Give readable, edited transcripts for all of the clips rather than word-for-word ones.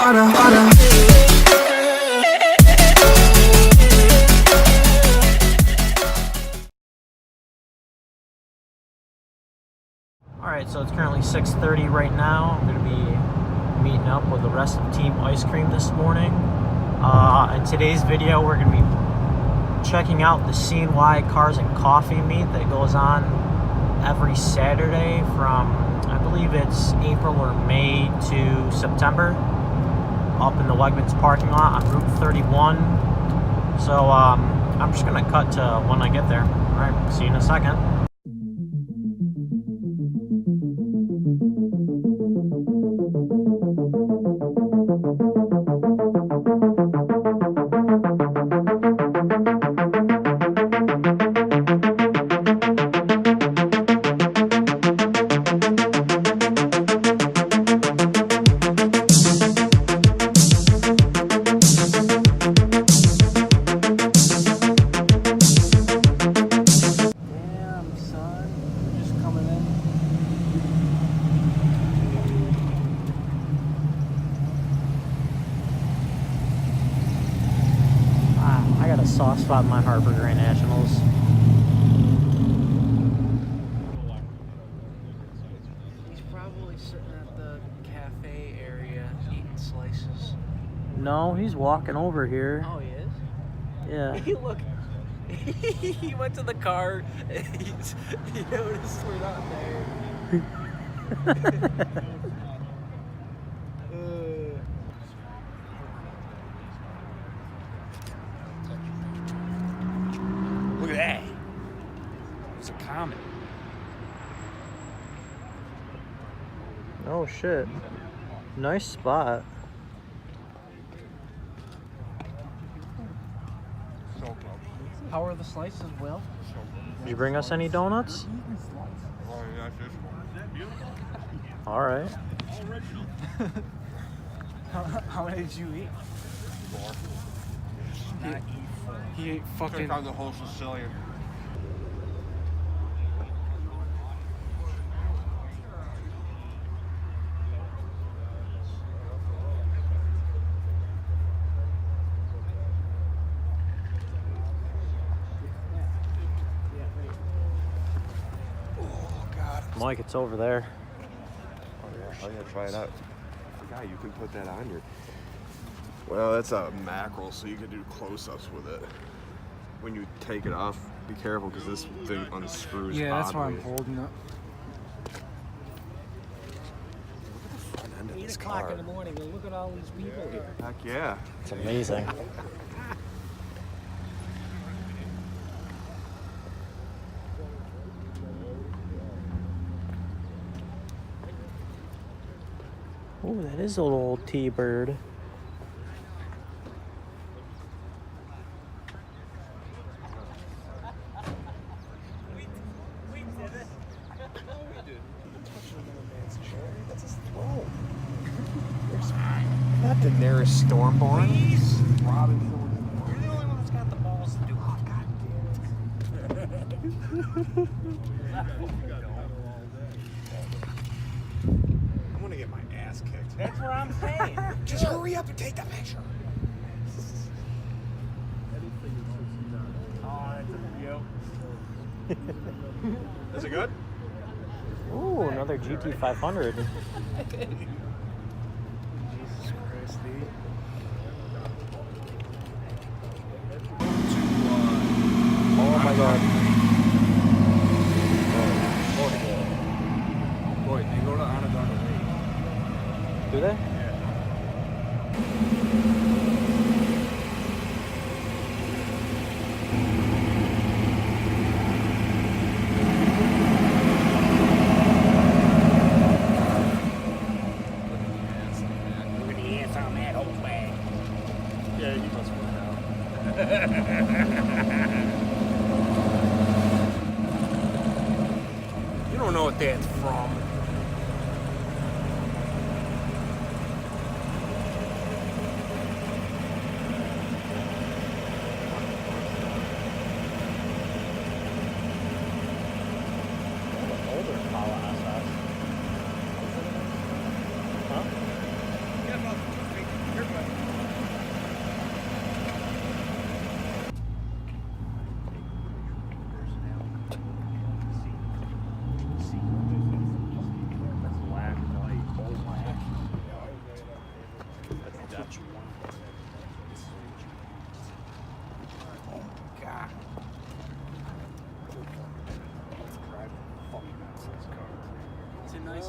Alright, so it's currently 6:30 right now. I'm going to be meeting up with the rest of Team Ice Cream this morning. In today's video, we're going to be checking out the CNY Cars and Coffee meet that goes on every Saturday from, I believe it's April or May to September, up in the Wegmans parking lot on Route 31. So I'm just going to cut to when I get there. Alright, see you in a second. Soft spot in my heart for Grand Nationals. He's probably sitting at the cafe area eating slices. No, he's walking over here. Oh, he is? Yeah. Look, he went to the car and he noticed we're not there. Look at that. It's a comet. Oh shit. Nice spot. How are the slices, Will? Did you bring us any donuts? Alright. How many did you eat? 4. He ate fucking... Took out the whole Sicilian. Oh God. Mike, it's over there. Oh yeah, try it out. I forgot you can put that on your... Well, that's a mackerel, so you can do close-ups with it. When you take it off, be careful because this thing unscrews. Yeah, that's why I'm oddly. holding up. Look at the front end of 8 this o'clock car. in the morning, and look at all these people here. Heck yeah. It's amazing. Oh, that is a little old T-Bird. Not the nearest Stormborn. Please? Robin. You're the only one that's got the balls to do it. Oh, I'm gonna get my ass kicked. That's what I'm saying. Just hurry up and take the picture. Oh, that's a video. Is it good? Ooh, another GT500. Jesus Christ, dude. Oh my god. Boy, they go to Anaconda Lake. Do they? Yeah, he must work out. You don't know what that's from. Older Kala SS. Huh? Yeah, about 2 feet.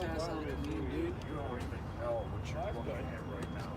his ass out of the game, dude. You don't even know what you're looking at right now.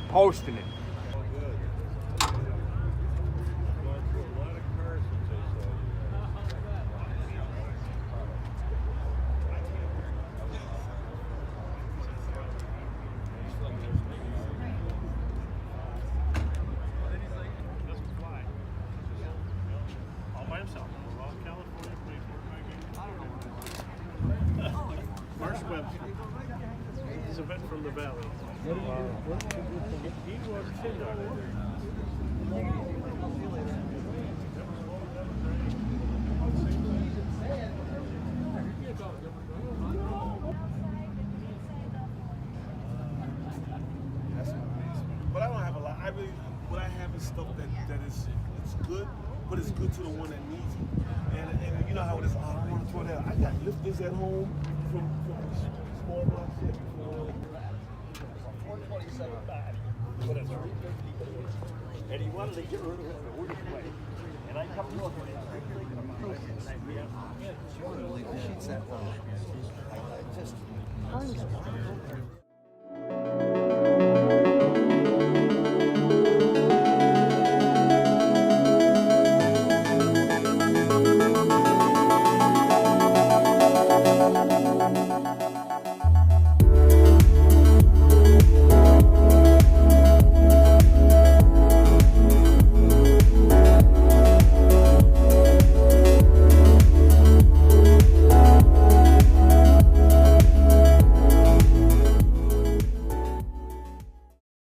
Posting it. All by himself. California, Marsh Webster. He's a vet from the valley. He was kindergarten. But I don't have a lot. What I have is stuff that is it's good, but it's good to the one that needs it. And you know how it is. Oh, I don't want to throw that. I got lifters at home from small blocks. 427.5. But it's 350. And he wanted to get rid of it the worst way. And I come to him and I